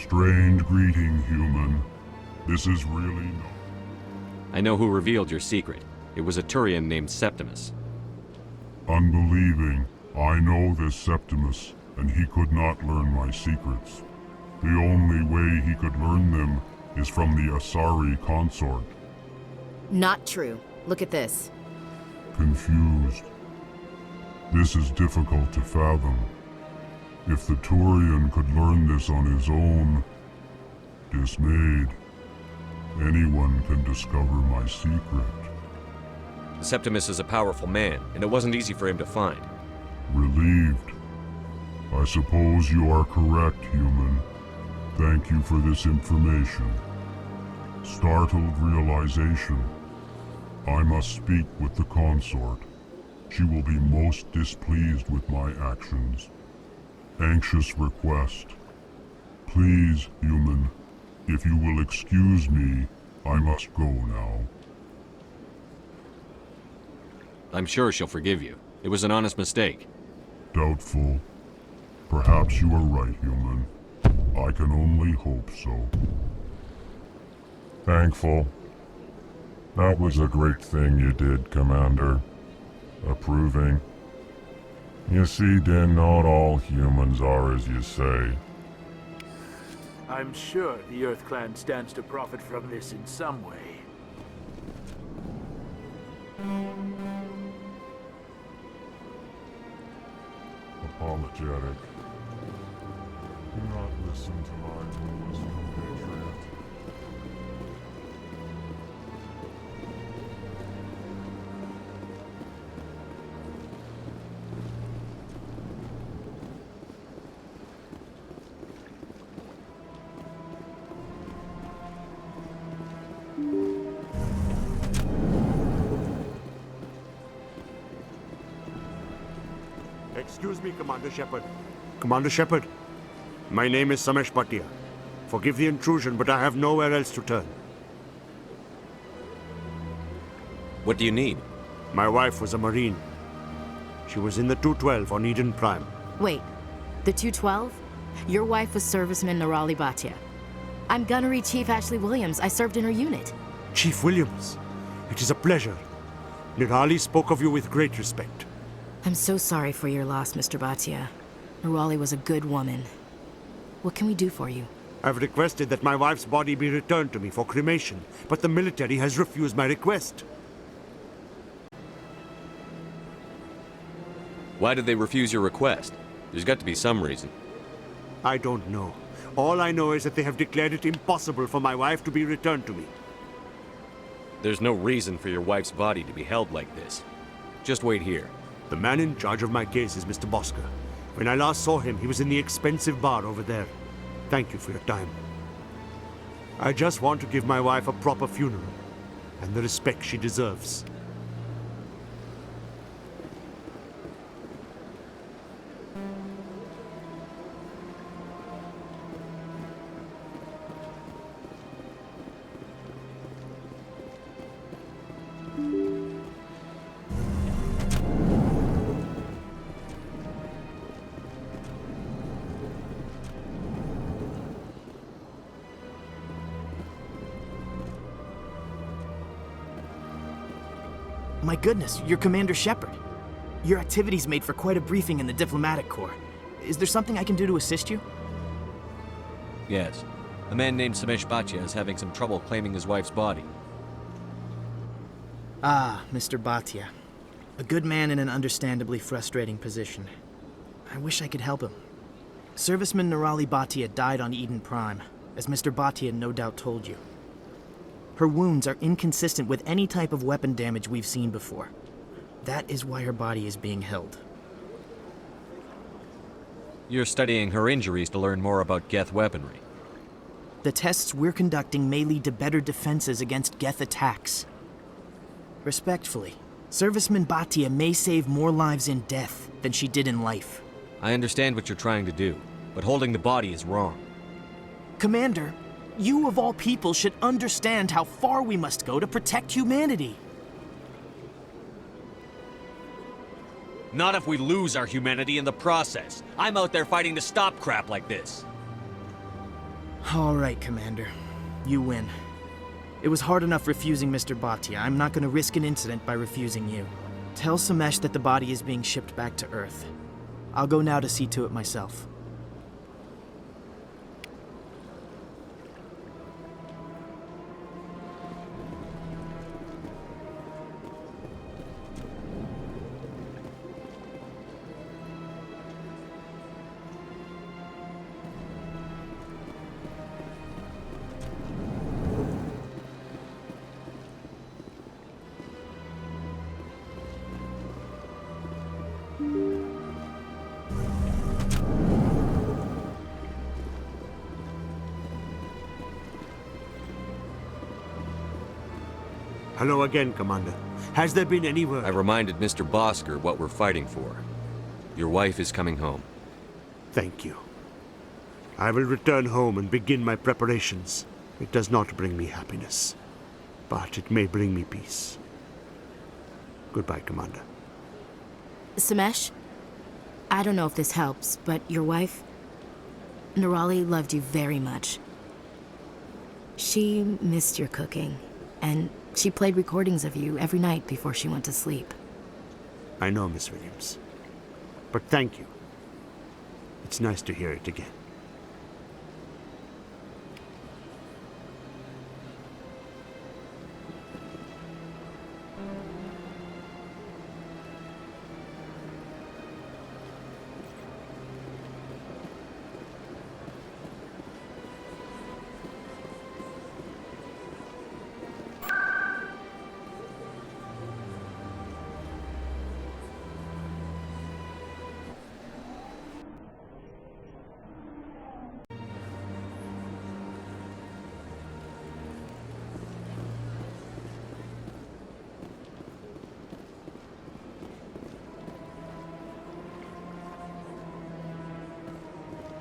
Strange greeting, human. This is really no... I know who revealed your secret. It was a Turian named Septimus. Unbelieving, I know this Septimus, and he could not learn my secrets. The only way he could learn them is from the Asari consort. Not true. Look at this. Confused. This is difficult to fathom. If the Turian could learn this on his own, dismayed, anyone can discover my secret. Septimus is a powerful man, and it wasn't easy for him to find. Relieved. I suppose you are correct, human. Thank you for this information. Startled realization. I must speak with the consort. She will be most displeased with my actions. Anxious request. Please, human, if you will excuse me, I must go now. I'm sure she'll forgive you. It was an honest mistake. Doubtful. Perhaps you are right, human. I can only hope so. Thankful. That was a great thing you did, Commander. Approving. You see, Din, not all humans are as you say. I'm sure the Earth Clan stands to profit from this in some way. Apologetic. Do not listen to my rules, compatriot. Excuse me, Commander Shepard. Commander Shepard, my name is Samesh Bhatia. Forgive the intrusion, but I have nowhere else to turn. What do you need? My wife was a Marine. She was in the 212 on Eden Prime. Wait, the 212? Your wife was serviceman Nirali Bhatia. I'm Gunnery Chief Ashley Williams. I served in her unit. Chief Williams, it is a pleasure. Nirali spoke of you with great respect. I'm so sorry for your loss, Mr. Bhatia. Nirali was a good woman. What can we do for you? I've requested that my wife's body be returned to me for cremation, but the military has refused my request. Why did they refuse your request? There's got to be some reason. I don't know. All I know is that they have declared it impossible for my wife to be returned to me. There's no reason for your wife's body to be held like this. Just wait here. The man in charge of my case is Mr. Bosca. When I last saw him, he was in the expensive bar over there. Thank you for your time. I just want to give my wife a proper funeral, and the respect she deserves. My goodness, you're Commander Shepard. Your activities made for quite a briefing in the Diplomatic Corps. Is there something I can do to assist you? Yes. A man named Samesh Bhatia is having some trouble claiming his wife's body. Ah, Mr. Bhatia. A good man in an understandably frustrating position. I wish I could help him. Serviceman Nirali Bhatia died on Eden Prime, as Mr. Bhatia no doubt told you. Her wounds are inconsistent with any type of weapon damage we've seen before. That is why her body is being held. You're studying her injuries to learn more about Geth weaponry. The tests we're conducting may lead to better defenses against Geth attacks. Respectfully, Serviceman Bhatia may save more lives in death than she did in life. I understand what you're trying to do, but holding the body is wrong. Commander, you of all people should understand how far we must go to protect humanity. Not if we lose our humanity in the process. I'm out there fighting to stop crap like this. All right, Commander. You win. It was hard enough refusing Mr. Bhatia. I'm not going to risk an incident by refusing you. Tell Samesh that the body is being shipped back to Earth. I'll go now to see to it myself. Hello again, Commander. Has there been any word? I reminded Mr. Bosker what we're fighting for. Your wife is coming home. Thank you. I will return home and begin my preparations. It does not bring me happiness, but it may bring me peace. Goodbye, Commander. Samesh, I don't know if this helps, but your wife, Nirali, loved you very much. She missed your cooking, and she played recordings of you every night before she went to sleep. I know, Miss Williams. But thank you. It's nice to hear it again.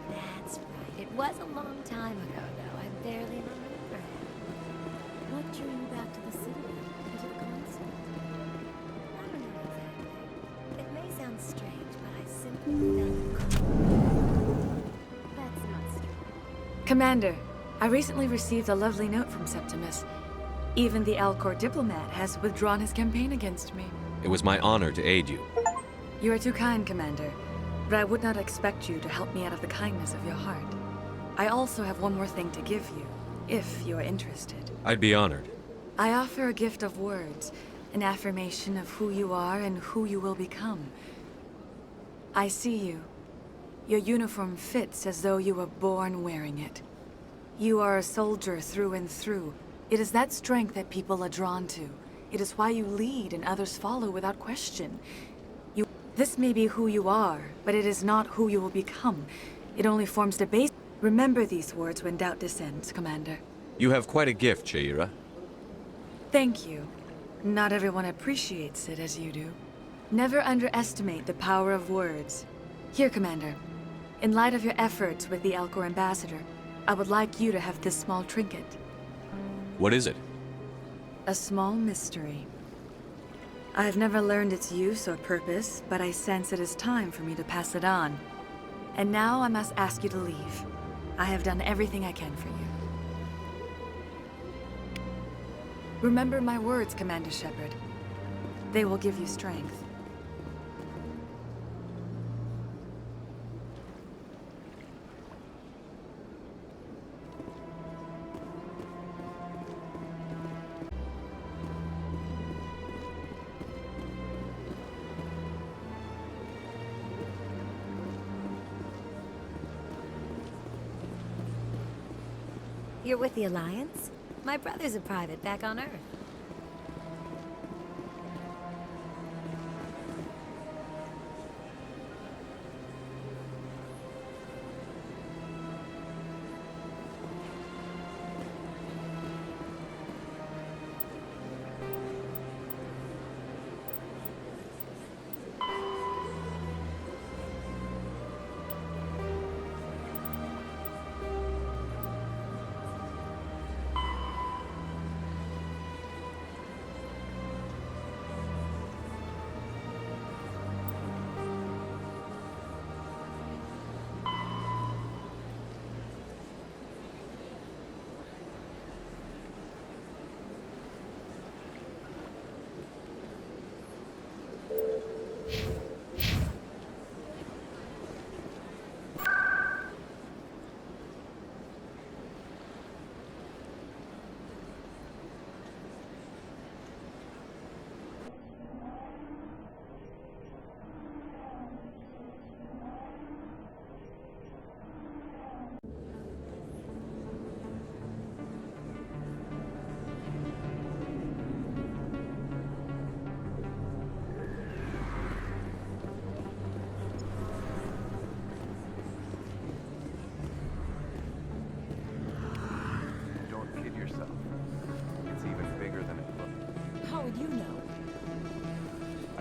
That's right. It was a long time ago, though. I barely remember. What drew you back to the city and to the console? I don't know exactly. It may sound strange, but I simply felt cold. That's not strange. Commander, I recently received a lovely note from Septimus. Even the Alcor diplomat has withdrawn his campaign against me. It was my honor to aid you. You are too kind, Commander, but I would not expect you to help me out of the kindness of your heart. I also have one more thing to give you, if you are interested. I'd be honored. I offer a gift of words, an affirmation of who you are and who you will become. I see you. Your uniform fits as though you were born wearing it. You are a soldier through and through. It is that strength that people are drawn to. It is why you lead and others follow without question. This may be who you are, but it is not who you will become. It only forms the base. Remember these words when doubt descends, Commander. You have quite a gift, Shaira. Thank you. Not everyone appreciates it as you do. Never underestimate the power of words. Here, Commander. In light of your efforts with the Alcor ambassador, I would like you to have this small trinket. What is it? A small mystery. I have never learned its use or purpose, but I sense it is time for me to pass it on. And now I must ask you to leave. I have done everything I can for you. Remember my words, Commander Shepard. They will give you strength. You're with the Alliance? My brother's a private back on Earth.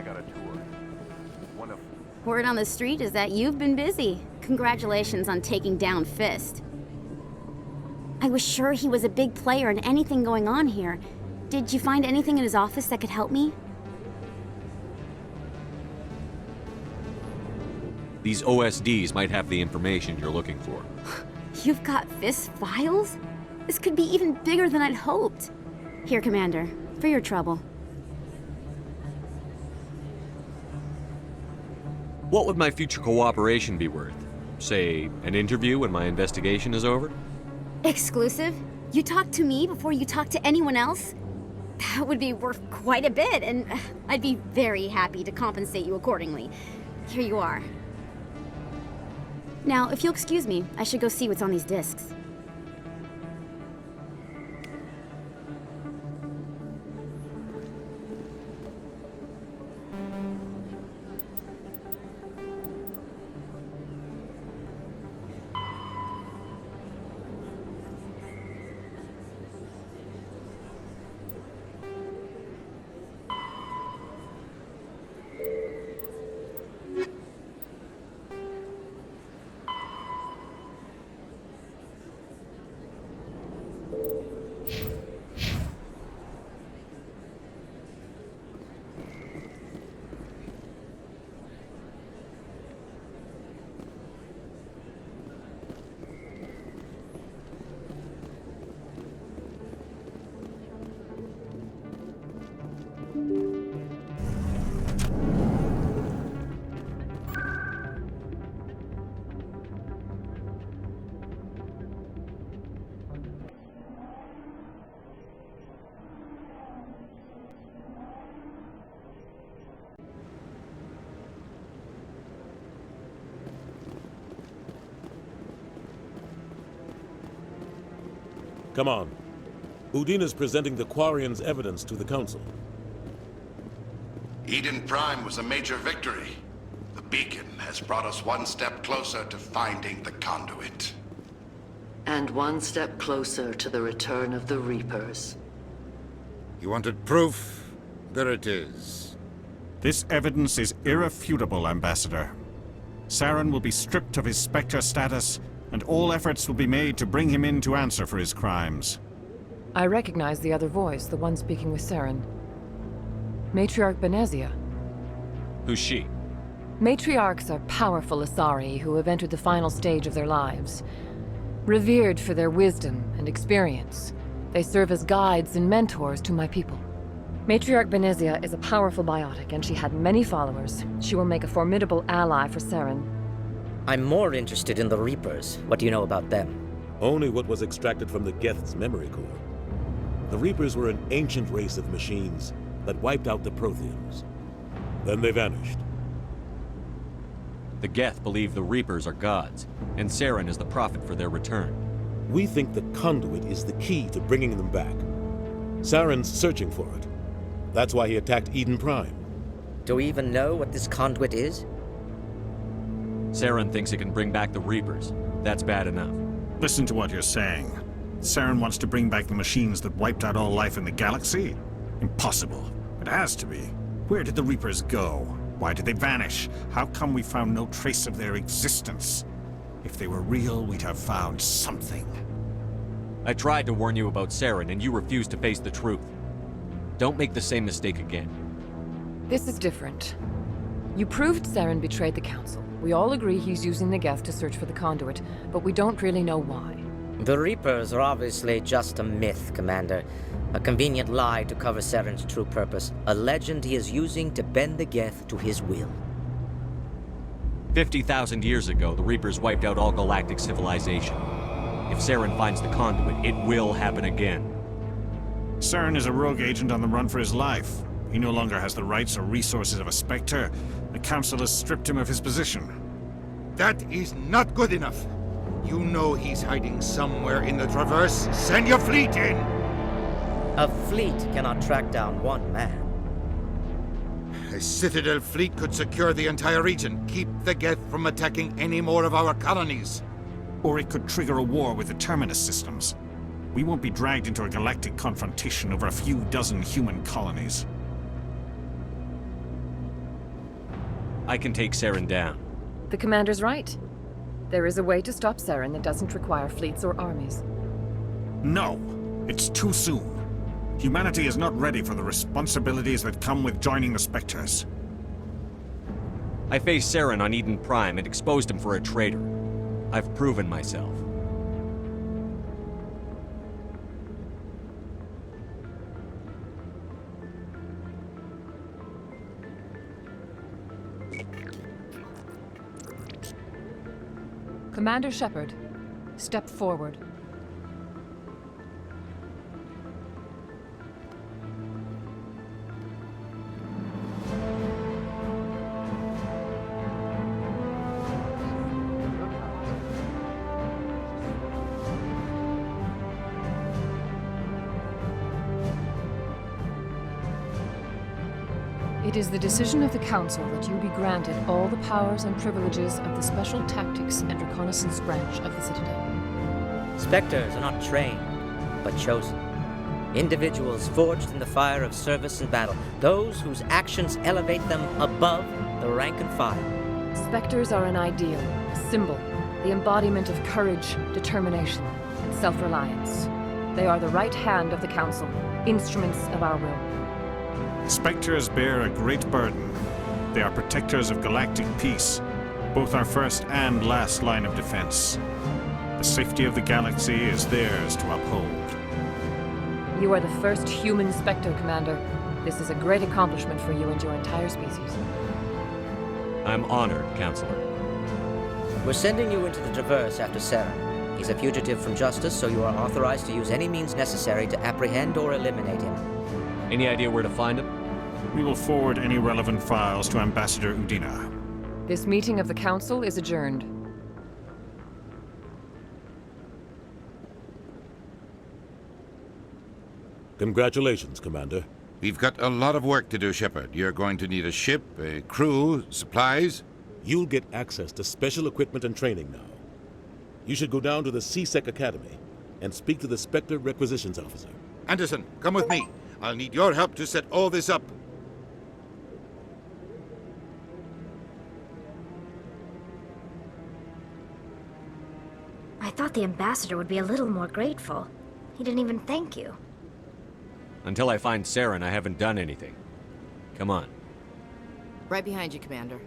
got a tour. One of Word on the street is that you've been busy. Congratulations on taking down Fist. I was sure he was a big player in anything going on here. Did you find anything in his office that could help me? These OSDs might have the information you're looking for. You've got Fist files? This could be even bigger than I'd hoped. Here, Commander, for your trouble. What would my future cooperation be worth? Say, an interview when my investigation is over? Exclusive? You talk to me before you talk to anyone else? That would be worth quite a bit, and I'd be very happy to compensate you accordingly. Here you are. Now, if you'll excuse me, I should go see what's on these discs. Come on. Udine is presenting the Quarians' evidence to the Council. Eden Prime was a major victory. The beacon has brought us one step closer to finding the conduit. And one step closer to the return of the Reapers. You wanted proof? There it is. This evidence is irrefutable, Ambassador. Saren will be stripped of his Spectre status, and all efforts will be made to bring him in to answer for his crimes. I recognize the other voice, the one speaking with Saren. Matriarch Benezia. Who's she? Matriarchs are powerful Asari who have entered the final stage of their lives. Revered for their wisdom and experience, they serve as guides and mentors to my people. Matriarch Benezia is a powerful biotic, and she had many followers. She will make a formidable ally for Saren. I'm more interested in the Reapers. What do you know about them? Only what was extracted from the Geth's memory core. The Reapers were an ancient race of machines that wiped out the Protheans. Then they vanished. The Geth believe the Reapers are gods, and Saren is the prophet for their return. We think the conduit is the key to bringing them back. Saren's searching for it. That's why he attacked Eden Prime. Do we even know what this conduit is? Saren thinks it can bring back the Reapers. That's bad enough. Listen to what you're saying. Saren wants to bring back the machines that wiped out all life in the galaxy? Impossible. It has to be. Where did the Reapers go? Why did they vanish? How come we found no trace of their existence? If they were real, we'd have found something. I tried to warn you about Saren, and you refused to face the truth. Don't make the same mistake again. This is different. You proved Saren betrayed the Council. We all agree he's using the Geth to search for the conduit, but we don't really know why. The Reapers are obviously just a myth, Commander. A convenient lie to cover Saren's true purpose. A legend he is using to bend the Geth to his will. 50,000 years ago, the Reapers wiped out all galactic civilization. If Saren finds the conduit, it will happen again. Saren is a rogue agent on the run for his life. He no longer has the rights or resources of a Spectre. The Council has stripped him of his position. That is not good enough. You know he's hiding somewhere in the Traverse. Send your fleet in! A fleet cannot track down one man. A Citadel fleet could secure the entire region, keep the Geth from attacking any more of our colonies. Or it could trigger a war with the Terminus systems. We won't be dragged into a galactic confrontation over a few dozen human colonies. I can take Saren down. The commander's right. There is a way to stop Saren that doesn't require fleets or armies. No, it's too soon. Humanity is not ready for the responsibilities that come with joining the Spectres. I faced Saren on Eden Prime and exposed him for a traitor. I've proven myself. Commander Shepard, step forward. It is the decision of the Council that you be granted all the powers and privileges of the Special Tactics and Reconnaissance branch of the Citadel. Spectres are not trained, but chosen. Individuals forged in the fire of service and battle, those whose actions elevate them above the rank and file. Spectres are an ideal, a symbol, the embodiment of courage, determination, and self-reliance. They are the right hand of the Council, instruments of our will. Spectres bear a great burden. They are protectors of galactic peace, both our first and last line of defense. The safety of the galaxy is theirs to uphold. You are the first human Spectre, Commander. This is a great accomplishment for you and your entire species. I'm honored, Counselor. We're sending you into the Traverse after Saren. He's a fugitive from justice, so you are authorized to use any means necessary to apprehend or eliminate him. Any idea where to find him? We will forward any relevant files to Ambassador Udina. This meeting of the Council is adjourned. Congratulations, Commander. We've got a lot of work to do, Shepard. You're going to need a ship, a crew, supplies. You'll get access to special equipment and training now. You should go down to the C-Sec Academy and speak to the Spectre Requisitions Officer. Anderson, come with me. I'll need your help to set all this up. I thought the ambassador would be a little more grateful. He didn't even thank you. Until I find Saren, I haven't done anything. Come on. Right behind you, Commander.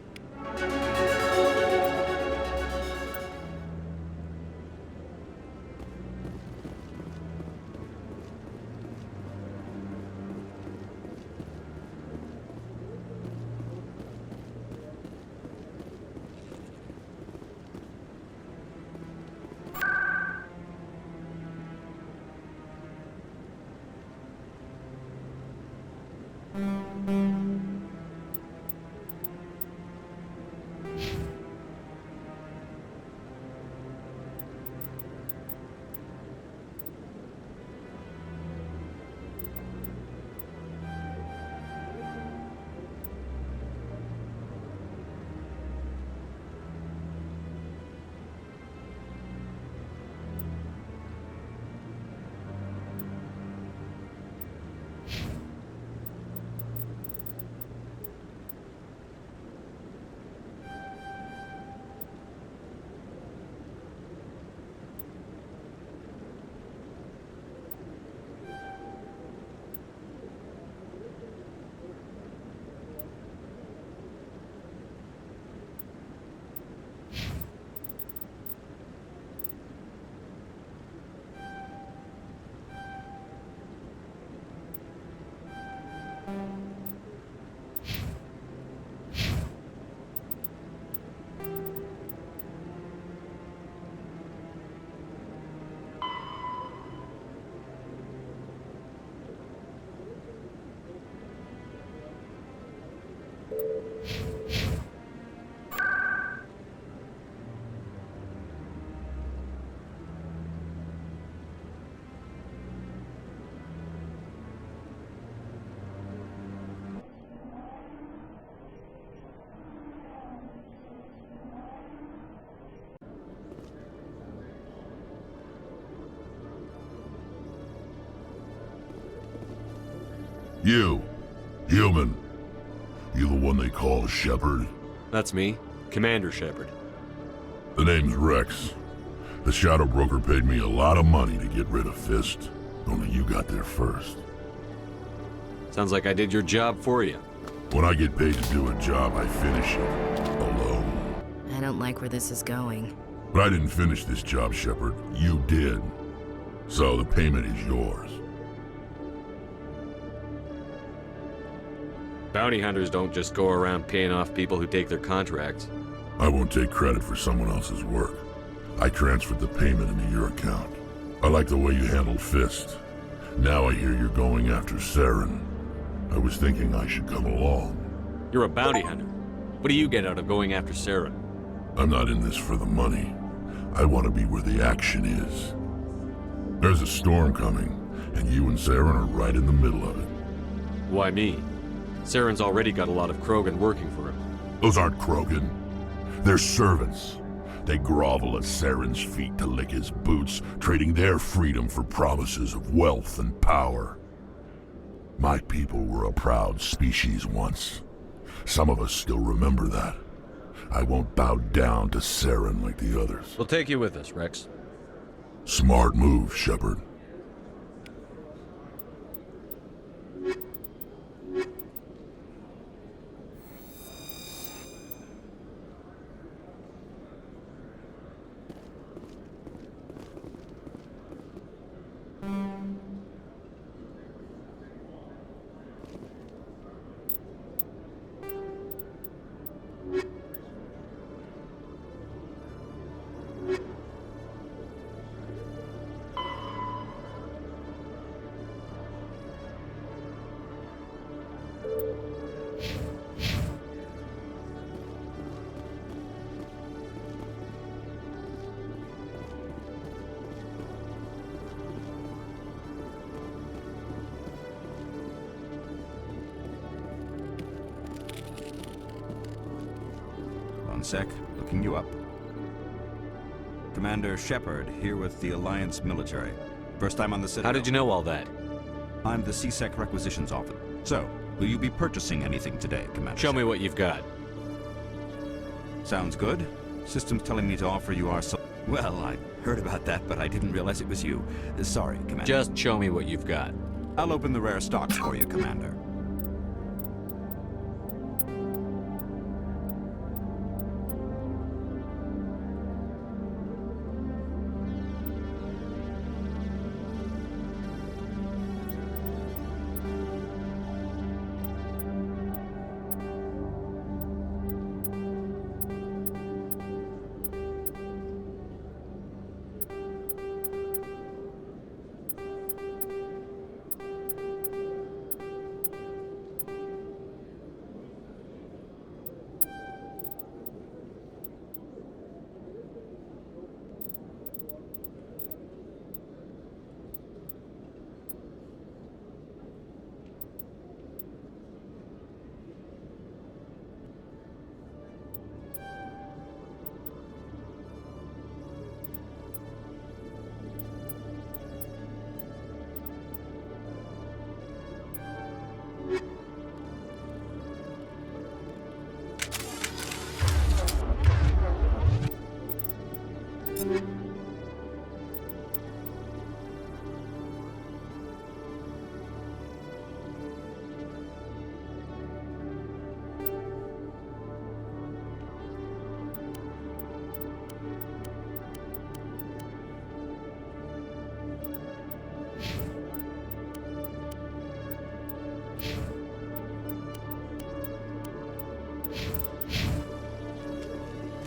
You, human. You the one they call Shepard? That's me, Commander Shepard. The name's Rex. The Shadow Broker paid me a lot of money to get rid of Fist. Only you got there first. Sounds like I did your job for you. When I get paid to do a job, I finish it. Alone. I don't like where this is going. But I didn't finish this job, Shepard. You did. So the payment is yours. Bounty hunters don't just go around paying off people who take their contracts. I won't take credit for someone else's work. I transferred the payment into your account. I like the way you handled Fist. Now I hear you're going after Saren. I was thinking I should come along. You're a bounty hunter. What do you get out of going after Saren? I'm not in this for the money. I want to be where the action is. There's a storm coming, and you and Saren are right in the middle of it. Why me? Saren's already got a lot of Krogan working for him. Those aren't Krogan. They're servants. They grovel at Saren's feet to lick his boots, trading their freedom for promises of wealth and power. My people were a proud species once. Some of us still remember that. I won't bow down to Saren like the others. We'll take you with us, Rex. Smart move, Shepard. One sec, looking you up. Commander Shepard, here with the Alliance military. First time on the Citadel. How did you know all that? I'm the CSEC requisitions officer. So, will you be purchasing anything today, Commander Show me Shepard? what you've got. Sounds good. System's telling me to offer you our... Well, I heard about that, but I didn't realize it was you. Sorry, Commander. Just show me what you've got. I'll open the rare stocks for you, Commander.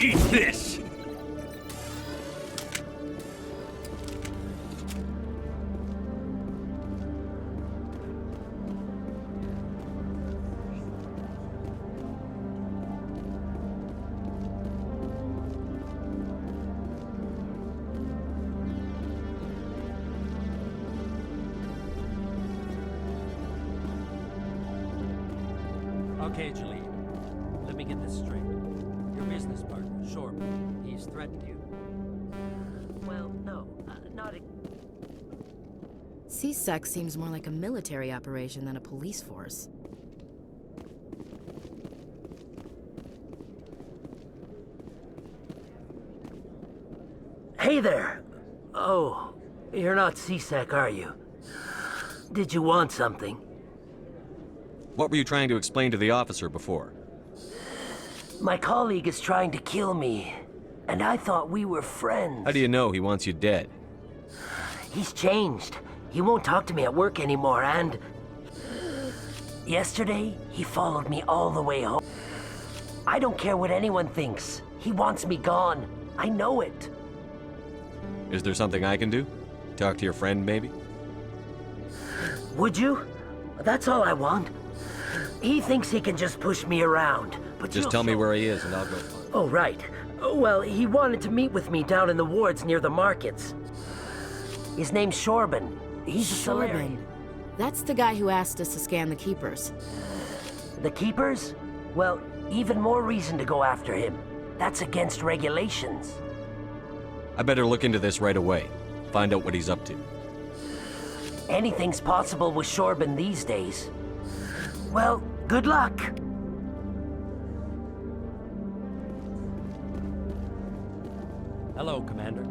Eat this! Okay, Jaleel. Let me get this straight. Your business partner, Shorb, he's threatened you. Well, no, not CSEC seems more like a military operation than a police force. Hey there. Oh, you're not C-Sec, are you? Did you want something? What were you trying to explain to the officer before? My colleague is trying to kill me, and I thought we were friends. How do you know he wants you dead? He's changed. He won't talk to me at work anymore, and... yesterday, he followed me all the way home. I don't care what anyone thinks. He wants me gone. I know it. Is there something I can do? Talk to your friend, maybe? Would you? That's all I want. He thinks he can just push me around, but Just tell me where he is and I'll go find him. Oh, right. Well, he wanted to meet with me down in the wards near the markets. His name's Shorban. He's a Solarian. That's the guy who asked us to scan the Keepers. The Keepers? Well, even more reason to go after him. That's against regulations. I better look into this right away. Find out what he's up to. Anything's possible with Shorban these days. Well, good luck. Hello, Commander.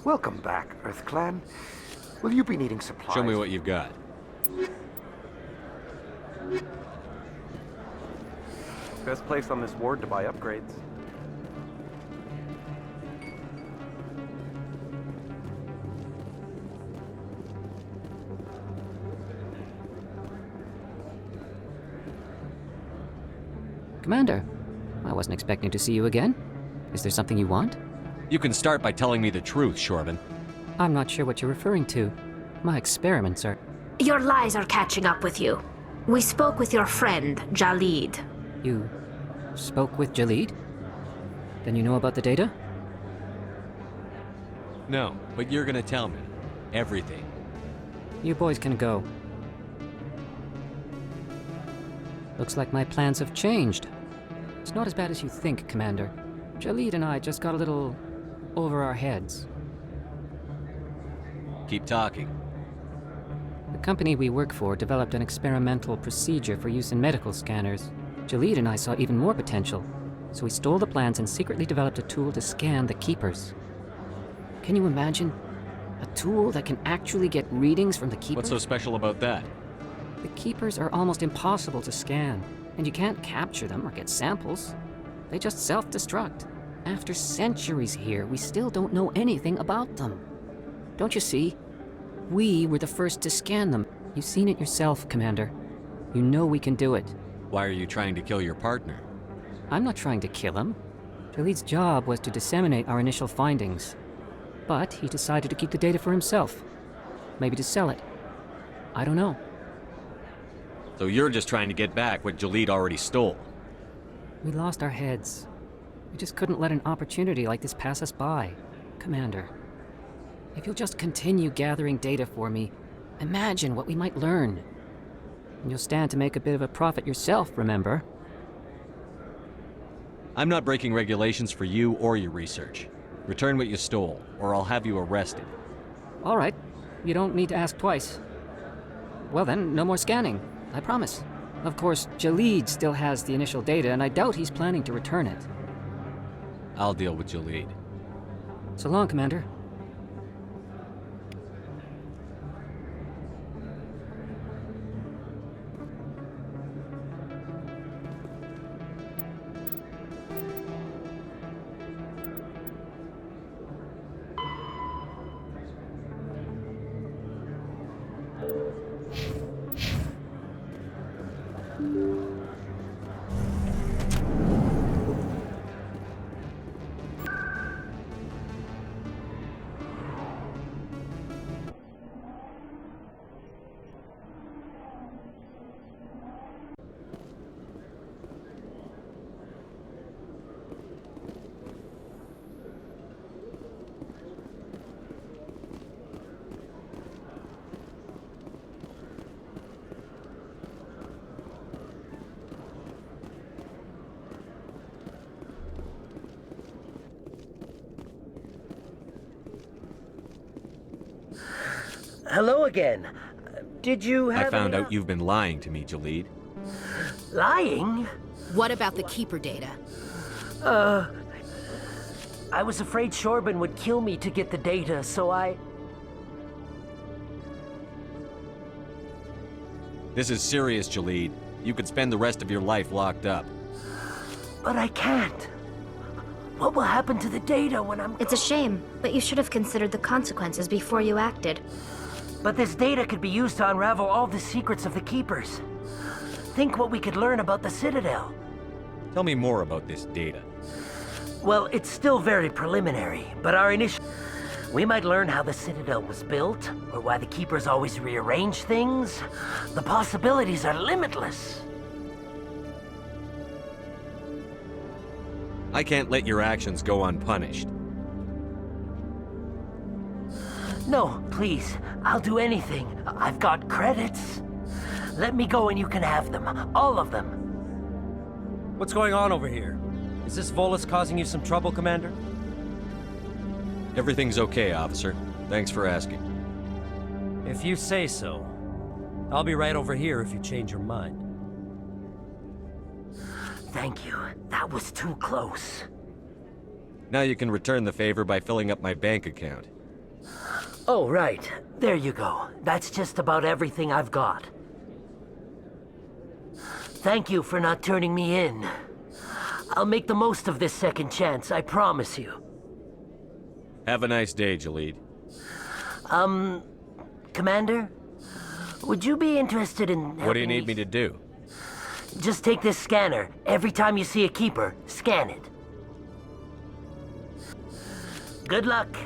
Welcome back, EarthClan. Will you be needing supplies? Show me what you've got. Best place on this ward to buy upgrades. Commander, I wasn't expecting to see you again. Is there something you want? You can start by telling me the truth, Shorban. I'm not sure what you're referring to. My experiments are... Your lies are catching up with you. We spoke with your friend, Jalid. You spoke with Jalid? Then you know about the data? No, but you're gonna tell me. Everything. You boys can go. Looks like my plans have changed. It's not as bad as you think, Commander. Jalid and I just got a little... over our heads. Keep talking. The company we work for developed an experimental procedure for use in medical scanners. Jalid and I saw even more potential, so we stole the plans and secretly developed a tool to scan the Keepers. Can you imagine? A tool that can actually get readings from the Keepers? What's so special about that? The Keepers are almost impossible to scan, and you can't capture them or get samples. They just self-destruct. After centuries here, we still don't know anything about them. Don't you see? We were the first to scan them. You've seen it yourself, Commander. You know we can do it. Why are you trying to kill your partner? I'm not trying to kill him. Jalid's job was to disseminate our initial findings. But he decided to keep the data for himself. Maybe to sell it. I don't know. So you're just trying to get back what Jaleed already stole? We lost our heads. We just couldn't let an opportunity like this pass us by. Commander, if you'll just continue gathering data for me, imagine what we might learn. And you'll stand to make a bit of a profit yourself, remember? I'm not breaking regulations for you or your research. Return what you stole, or I'll have you arrested. All right. You don't need to ask twice. Well then, no more scanning. I promise. Of course, Jaleed still has the initial data, and I doubt he's planning to return it. I'll deal with Jaleed. So long, Commander. Hello again. Did you have I found out you've been lying to me, Jaleed. Lying? What about the Keeper data? I was afraid Shorban would kill me to get the data, so I... This is serious, Jaleed. You could spend the rest of your life locked up. But I can't. What will happen to the data when I'm... It's a shame, but you should have considered the consequences before you acted. But this data could be used to unravel all the secrets of the Keepers. Think what we could learn about the Citadel. Tell me more about this data. Well, it's still very preliminary, but our initial... We might learn how the Citadel was built, or why the Keepers always rearrange things. The possibilities are limitless. I can't let your actions go unpunished. No, please. I'll do anything. I've got credits. Let me go and you can have them. All of them. What's going on over here? Is this Volus causing you some trouble, Commander? Everything's okay, officer. Thanks for asking. If you say so. I'll be right over here if you change your mind. Thank you. That was too close. Now you can return the favor by filling up my bank account. Oh, right. There you go. That's just about everything I've got. Thank you for not turning me in. I'll make the most of this second chance, I promise you. Have a nice day, Jaleed. Commander? Would you be interested in helping What do you need me to do? Just take this scanner. Every time you see a Keeper, scan it. Good luck.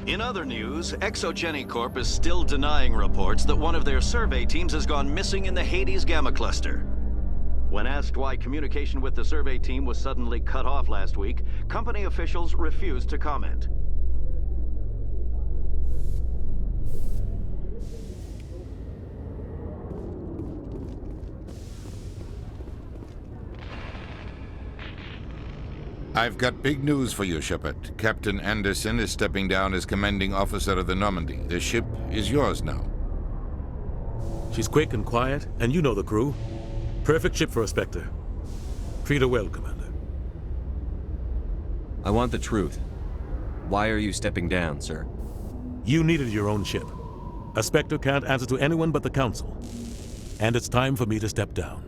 In other news, Exogeny Corp is still denying reports that one of their survey teams has gone missing in the Hades Gamma Cluster. When asked why communication with the survey team was suddenly cut off last week, company officials refused to comment. I've got big news for you, Shepard. Captain Anderson is stepping down as commanding officer of the Normandy. The ship is yours now. She's quick and quiet, and you know the crew. Perfect ship for a Spectre. Treat her well, Commander. I want the truth. Why are you stepping down, sir? You needed your own ship. A Spectre can't answer to anyone but the Council. And it's time for me to step down.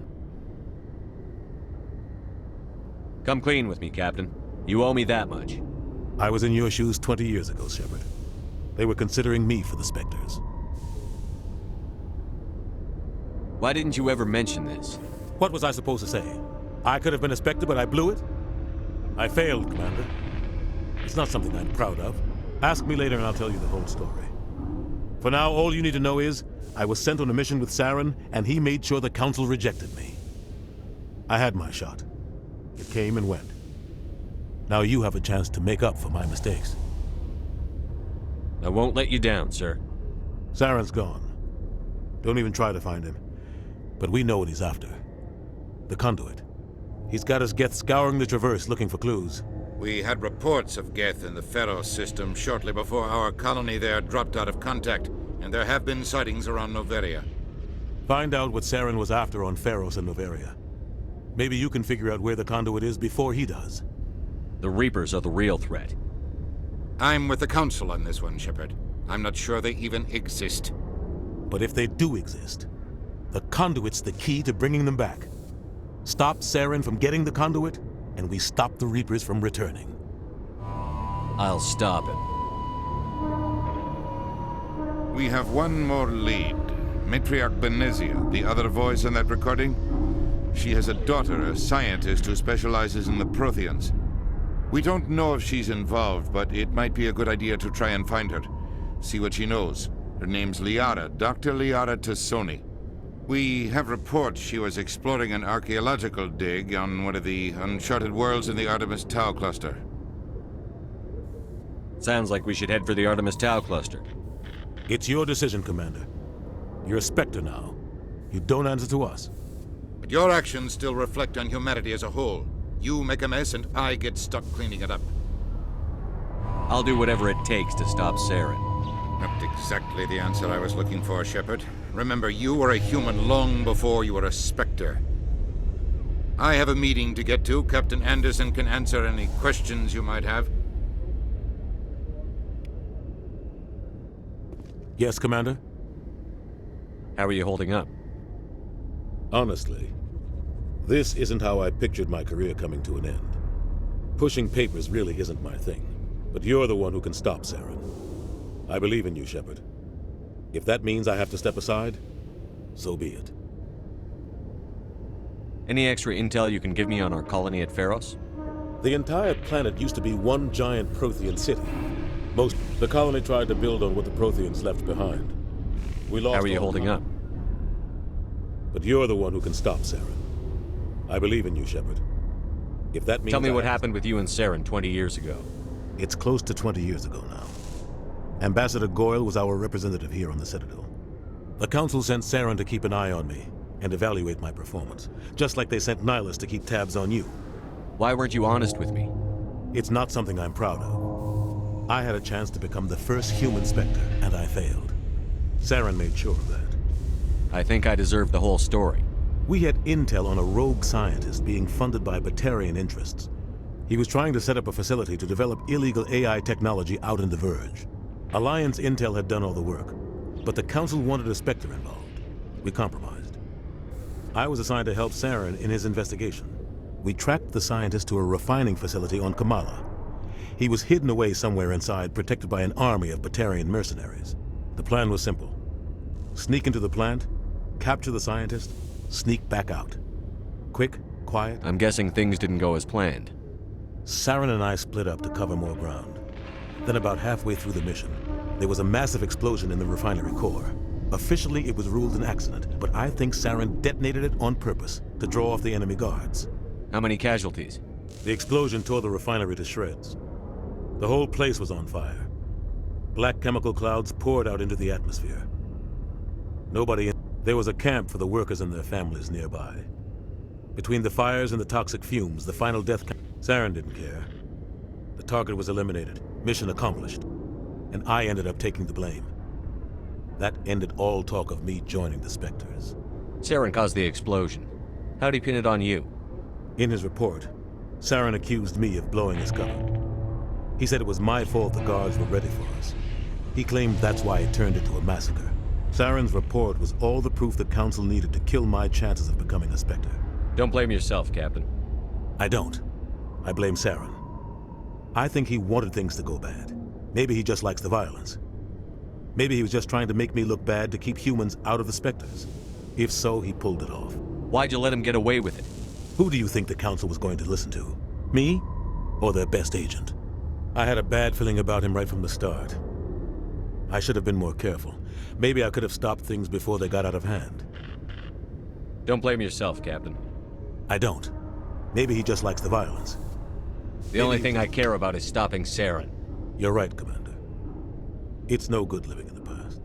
Come clean with me, Captain. You owe me that much. I was in your shoes 20 years ago, Shepard. They were considering me for the Spectres. Why didn't you ever mention this? What was I supposed to say? I could have been a Spectre, but I blew it? I failed, Commander. It's not something I'm proud of. Ask me later and I'll tell you the whole story. For now, all you need to know is, I was sent on a mission with Saren, and he made sure the Council rejected me. I had my shot. It came and went. Now you have a chance to make up for my mistakes. I won't let you down, sir. Saren's gone. Don't even try to find him. But we know what he's after. The Conduit. He's got his Geth scouring the Traverse looking for clues. We had reports of Geth in the Pharos system shortly before our colony there dropped out of contact, and there have been sightings around Noveria. Find out what Saren was after on Pharos and Noveria. Maybe you can figure out where the Conduit is before he does. The Reapers are the real threat. I'm with the Council on this one, Shepard. I'm not sure they even exist. But if they do exist, the Conduit's the key to bringing them back. Stop Saren from getting the Conduit, and we stop the Reapers from returning. I'll stop it. We have one more lead. Matriarch Benezia, the other voice in that recording. She has a daughter, a scientist who specializes in the Protheans. We don't know if she's involved, but it might be a good idea to try and find her. See what she knows. Her name's Liara, Dr. Liara Tassoni. We have reports she was exploring an archaeological dig on one of the uncharted worlds in the Artemis Tau cluster. Sounds like we should head for the Artemis Tau cluster. It's your decision, Commander. You're a Spectre now. You don't answer to us. But your actions still reflect on humanity as a whole. You make a mess and I get stuck cleaning it up. I'll do whatever it takes to stop Saren. Not exactly the answer I was looking for, Shepard. Remember, you were a human long before you were a Spectre. I have a meeting to get to. Captain Anderson can answer any questions you might have. Yes, Commander? How are you holding up? Honestly, this isn't how I pictured my career coming to an end. Pushing papers really isn't my thing, but you're the one who can stop Saren. I believe in you, Shepard. If that means I have to step aside, so be it. Any extra intel you can give me on our colony at Pharos? The entire planet used to be one giant Prothean city. The colony tried to build on what the Protheans left behind. We lost. How are you holding up? But you're the one who can stop Saren. I believe in you, Shepard. If that means Tell me what happened with you and Saren 20 years ago. It's close to 20 years ago now. Ambassador Goyle was our representative here on the Citadel. The Council sent Saren to keep an eye on me and evaluate my performance, just like they sent Nihilus to keep tabs on you. Why weren't you honest with me? It's not something I'm proud of. I had a chance to become the first human Spectre, and I failed. Saren made sure of that. I think I deserve the whole story. We had intel on a rogue scientist being funded by Batarian interests. He was trying to set up a facility to develop illegal AI technology out in the Verge. Alliance intel had done all the work, but the Council wanted a Spectre involved. We compromised. I was assigned to help Saren in his investigation. We tracked the scientist to a refining facility on Kamala. He was hidden away somewhere inside, protected by an army of Batarian mercenaries. The plan was simple. Sneak into the plant, capture the scientist, sneak back out. Quick, quiet. I'm guessing things didn't go as planned. Saren and I split up to cover more ground. Then about halfway through the mission, there was a massive explosion in the refinery core. Officially, it was ruled an accident, but I think Saren detonated it on purpose to draw off the enemy guards. How many casualties? The explosion tore the refinery to shreds. The whole place was on fire. Black chemical clouds poured out into the atmosphere. There was a camp for the workers and their families nearby. Between the fires and the toxic fumes, the final death camp. Saren didn't care. The target was eliminated, mission accomplished, and I ended up taking the blame. That ended all talk of me joining the Spectres. Saren caused the explosion. How'd he pin it on you? In his report, Saren accused me of blowing his cover. He said it was my fault the guards were ready for us. He claimed that's why it turned into a massacre. Saren's report was all the proof the Council needed to kill my chances of becoming a Spectre. Don't blame yourself, Captain. I don't. I blame Saren. I think he wanted things to go bad. Maybe he just likes the violence. Maybe he was just trying to make me look bad to keep humans out of the Spectres. If so, he pulled it off. Why'd you let him get away with it? Who do you think the Council was going to listen to? Me? Or their best agent? I had a bad feeling about him right from the start. I should have been more careful. Maybe I could have stopped things before they got out of hand. Don't blame yourself, Captain. I don't. Maybe he just likes the violence. The only thing I care about is stopping Saren. You're right, Commander. It's no good living in the past.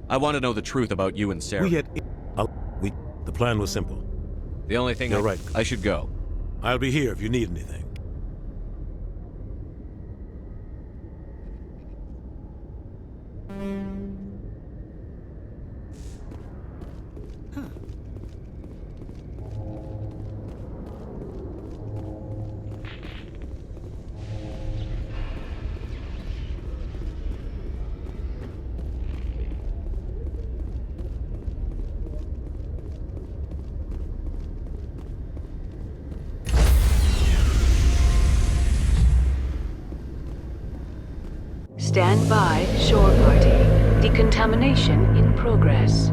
I want to know the truth about you and Saren. The plan was simple. The only thing You're right. I should go. I'll be here if you need anything. Stand by, shore party. Decontamination in progress.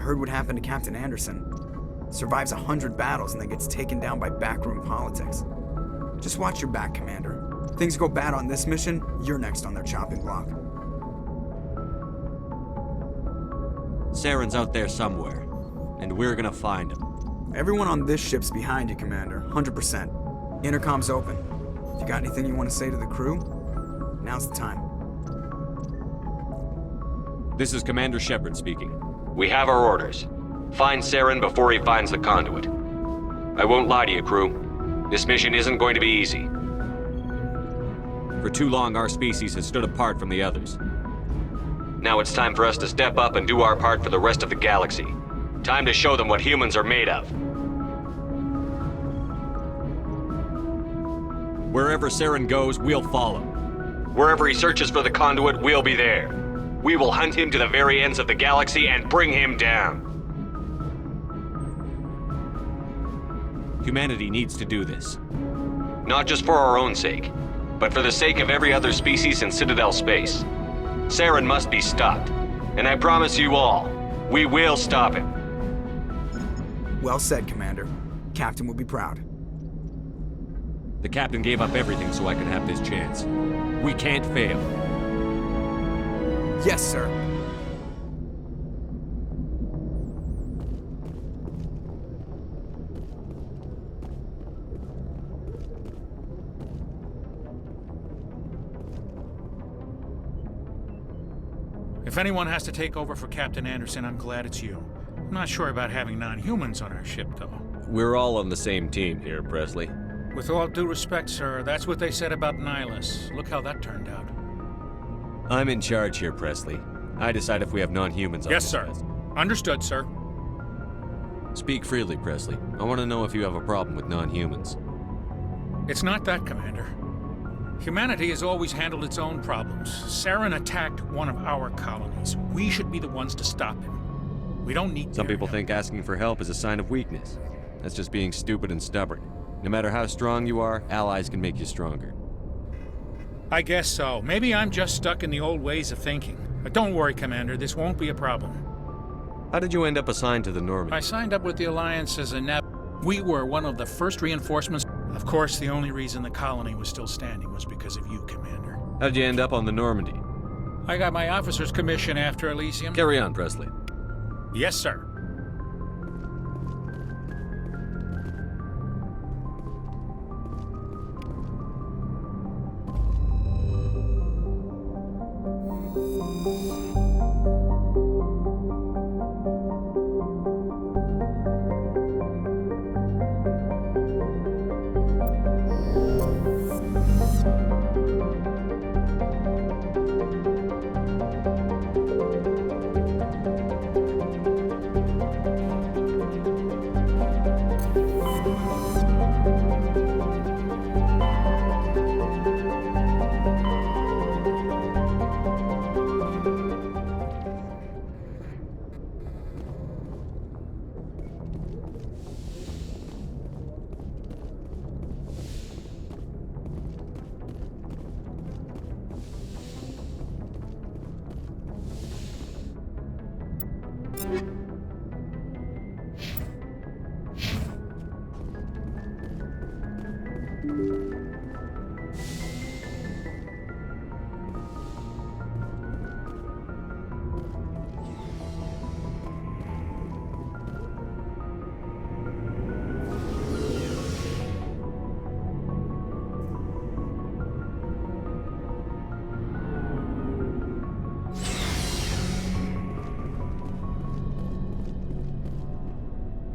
Heard what happened to Captain Anderson. Survives 100 battles and then gets taken down by backroom politics. Just watch your back, Commander. Things go bad on this mission, you're next on their chopping block. Saren's out there somewhere, and we're gonna find him. Everyone on this ship's behind you, Commander. 100%. Intercom's open. If you got anything you want to say to the crew, now's the time. This is Commander Shepard speaking. We have our orders. Find Saren before he finds the conduit. I won't lie to you, crew. This mission isn't going to be easy. For too long, our species has stood apart from the others. Now it's time for us to step up and do our part for the rest of the galaxy. Time to show them what humans are made of. Wherever Saren goes, we'll follow. Wherever he searches for the conduit, we'll be there. We will hunt him to the very ends of the galaxy and bring him down. Humanity needs to do this. Not just for our own sake, but for the sake of every other species in Citadel space. Saren must be stopped. And I promise you all, we will stop him. Well said, Commander. Captain will be proud. The captain gave up everything so I could have this chance. We can't fail. Yes, sir. If anyone has to take over for Captain Anderson, I'm glad it's you. I'm not sure about having non-humans on our ship, though. We're all on the same team here, Presley. With all due respect, sir, that's what they said about Nihilus. Look how that turned out. I'm in charge here, Presley. I decide if we have non-humans on Yes, this sir. vessel. Understood, sir. Speak freely, Presley. I want to know if you have a problem with non-humans. It's not that, Commander. Humanity has always handled its own problems. Saren attacked one of our colonies. We should be the ones to stop him. We don't need Some people think asking for help is a sign of weakness. That's just being stupid and stubborn. No matter how strong you are, allies can make you stronger. I guess so. Maybe I'm just stuck in the old ways of thinking. But don't worry, Commander, this won't be a problem. How did you end up assigned to the Normandy? I signed up with the Alliance as a We were one of the first reinforcements. Of course, the only reason the colony was still standing was because of you, Commander. How did you end up on the Normandy? I got my officer's commission after Elysium. Carry on, Presley. Yes, sir.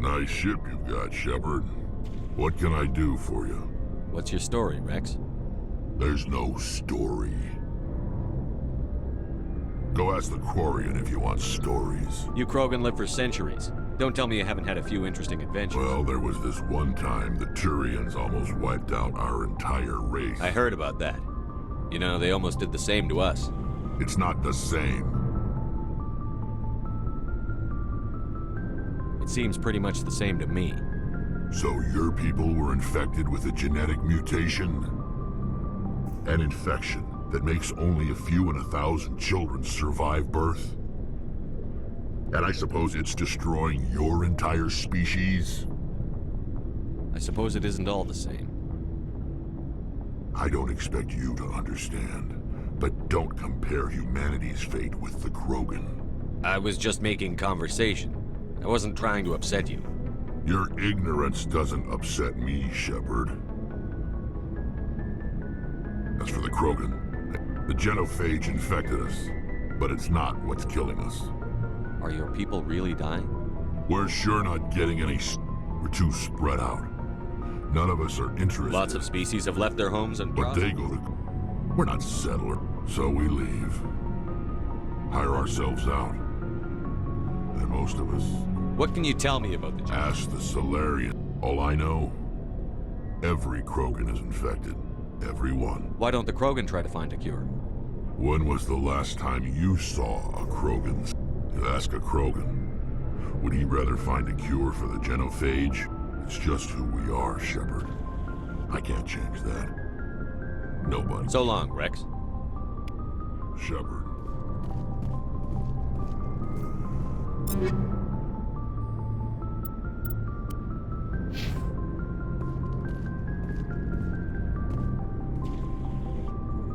Nice ship you've got, Shepard. What can I do for you? What's your story, Rex? There's no story. Go ask the Quarian if you want stories. You Krogan live for centuries. Don't tell me you haven't had a few interesting adventures. Well, there was this one time the Turians almost wiped out our entire race. I heard about that. You know, they almost did the same to us. It's not the same. It seems pretty much the same to me. So your people were infected with a genetic mutation? An infection that makes only a few in 1,000 children survive birth? And I suppose it's destroying your entire species? I suppose it isn't all the same. I don't expect you to understand, but don't compare humanity's fate with the Krogan. I was just making conversation. I wasn't trying to upset you. Your ignorance doesn't upset me, Shepard. As for the Krogan, the genophage infected us, but it's not what's killing us. Are your people really dying? We're sure not getting any we're too spread out. None of us are interested. Lots of species have left their homes and But they go to... We're not settlers, so we leave. Hire ourselves out. And most of us... What can you tell me about the... Ask the Solarian. All I know, every Krogan is infected. Every one. Why don't the Krogan try to find a cure? When was the last time you saw a Krogan? You ask a Krogan. Would he rather find a cure for the genophage? It's just who we are, Shepard. I can't change that. Nobody. So long, Rex. Shepard.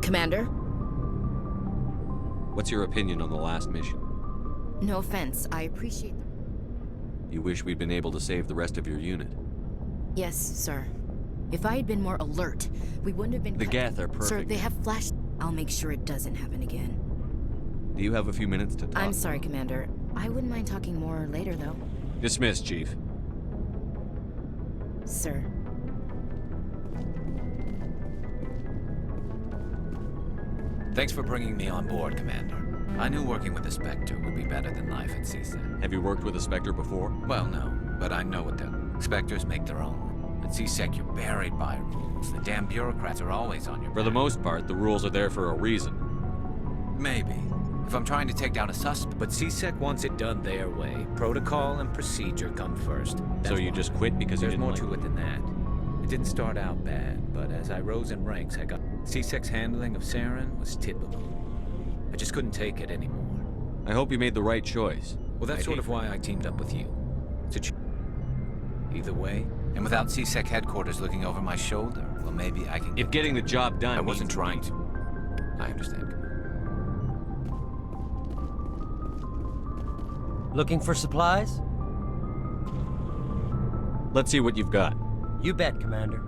Commander? What's your opinion on the last mission? No offense, I appreciate the... You wish we'd been able to save the rest of your unit. Yes, sir. If I had been more alert, we wouldn't have been... The Geth are perfect. Sir, they have flash... I'll make sure it doesn't happen again. Do you have a few minutes to talk? I'm sorry, Commander. I wouldn't mind talking more later, though. Dismissed, Chief. Sir. Thanks for bringing me on board, Commander. I knew working with the Spectre would be better than life at CSEC. Have you worked with a Spectre before? Well, no, but I know what the Spectres make their own. At CSEC, you're buried by rules. The damn bureaucrats are always on your back. For the most part, the rules are there for a reason. Maybe. If I'm trying to take down a suspect. But CSEC wants it done their way. Protocol and procedure come first. So you just quit because you There's didn't more like to it than that. It didn't start out bad, but as I rose in ranks, I got... CSEC's handling of Saren was typical. I just couldn't take it anymore. I hope you made the right choice. Well, that's sort of why I teamed up with you. Either way, and without CSEC headquarters looking over my shoulder, well, maybe I can... If getting the job done I wasn't means trying to. I understand. Looking for supplies? Let's see what you've got. You bet, Commander.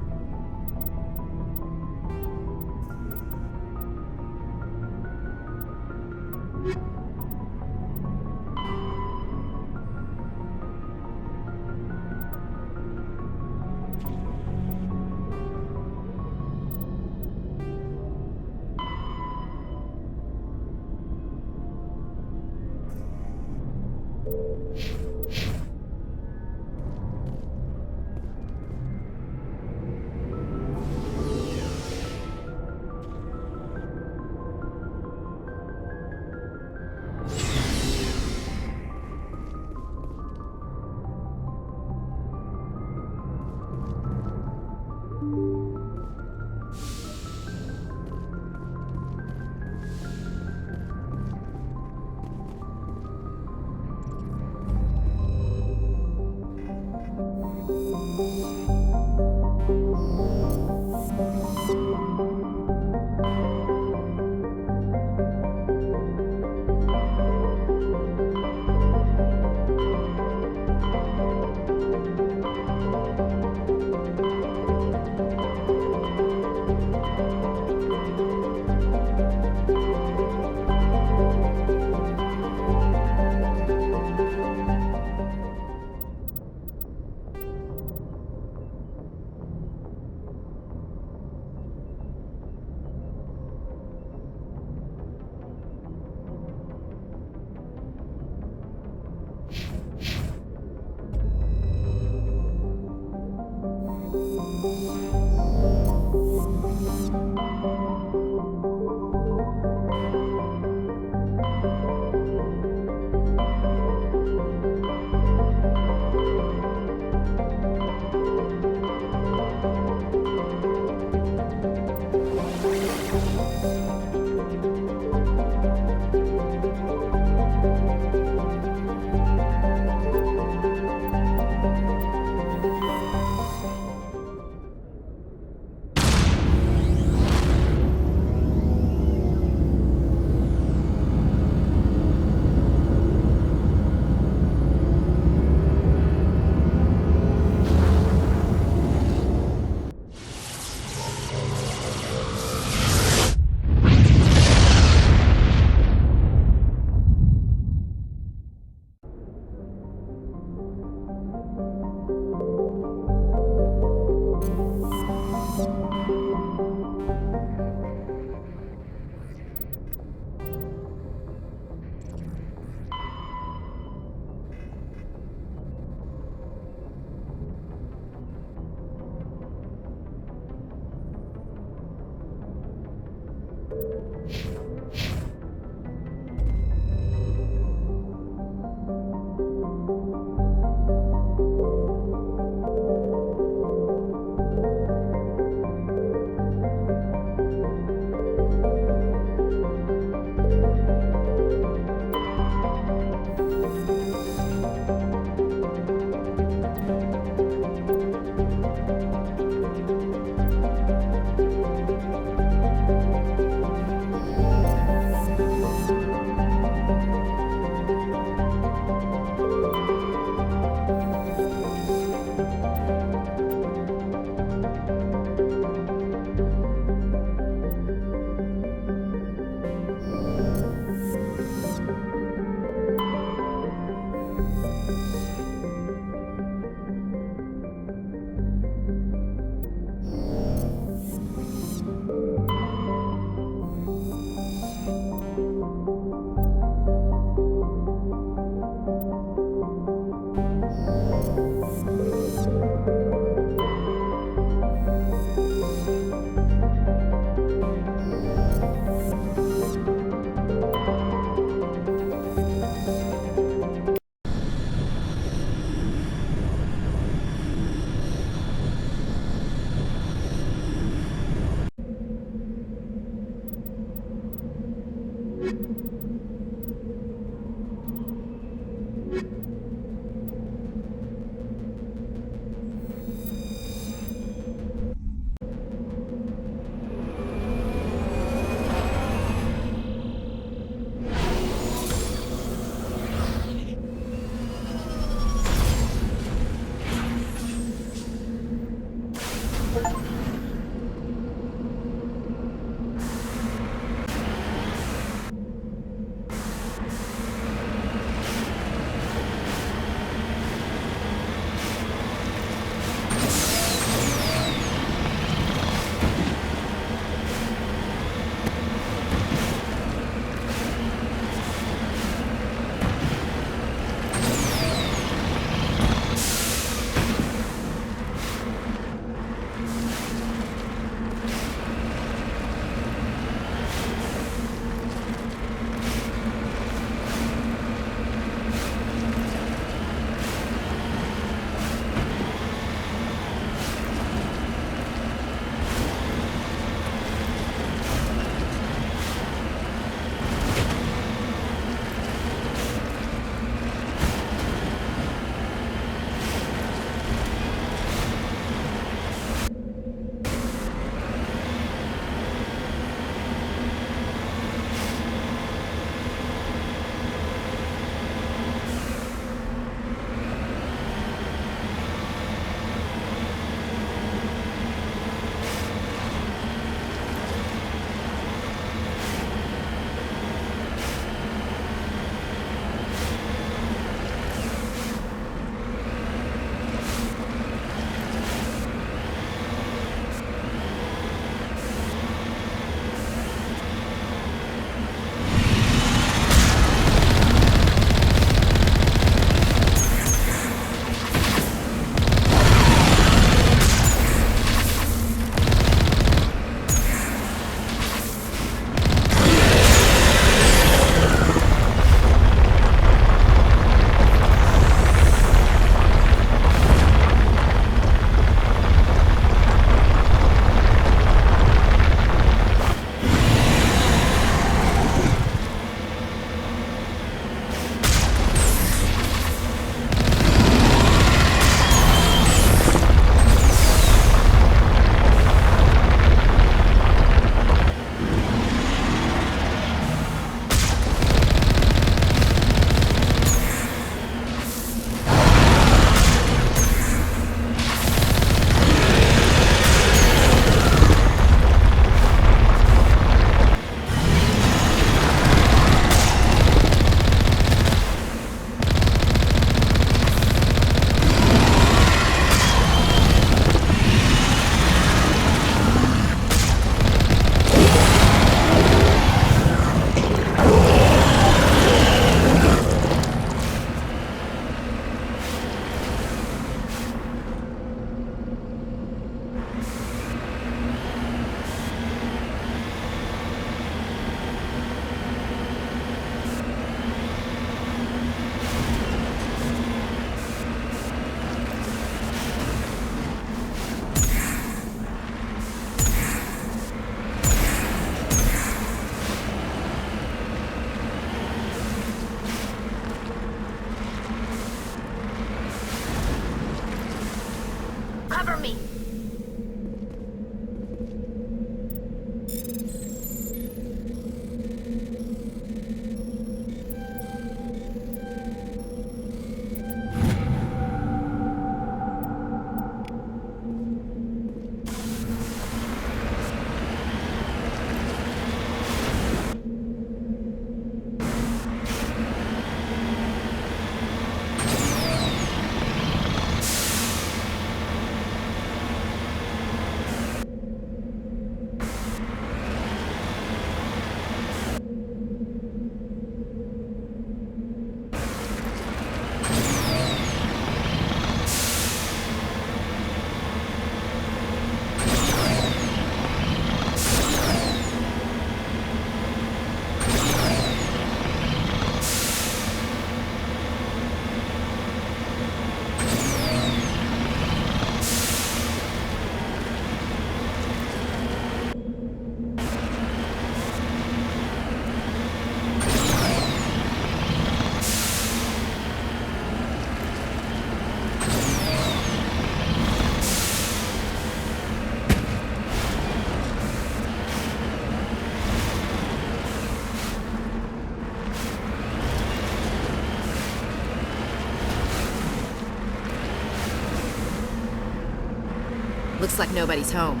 Looks like nobody's home.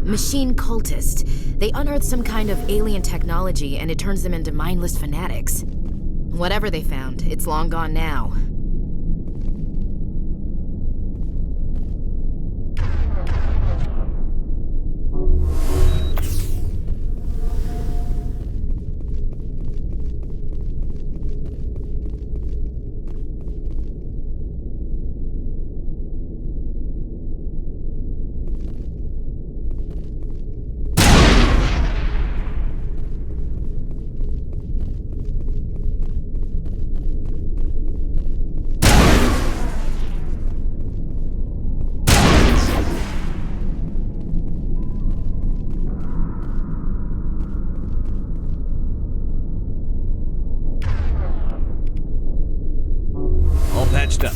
Machine cultist. They unearthed some kind of alien technology and it turns them into mindless fanatics. Whatever they found, it's long gone now. Patched up.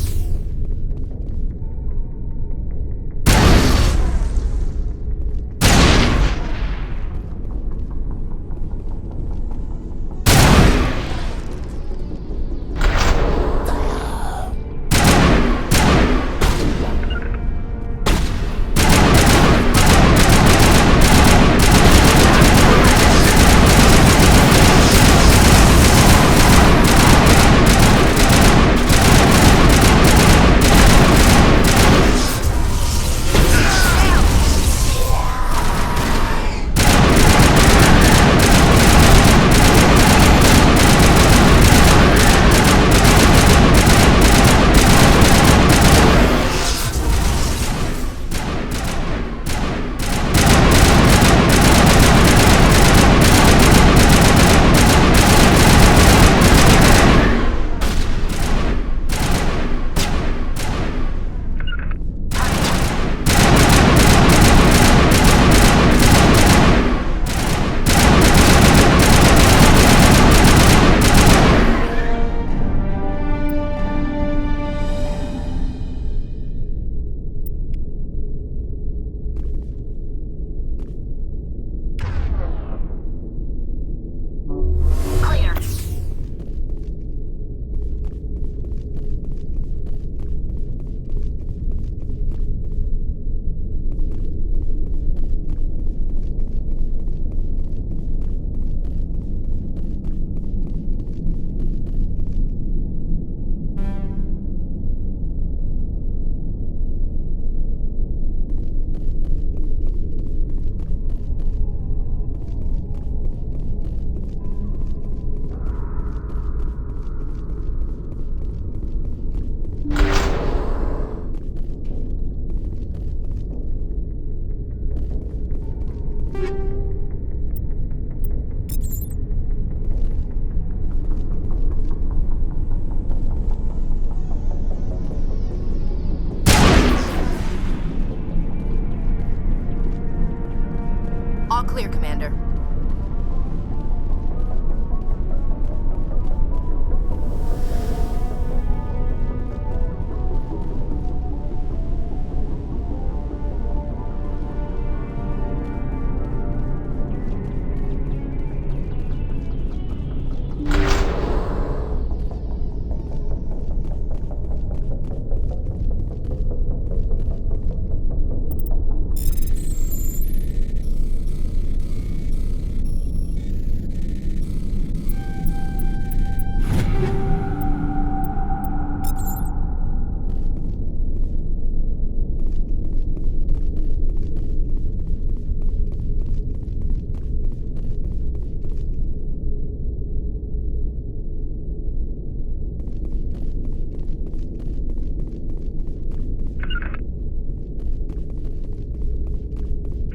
clear, Commander.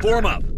Form up.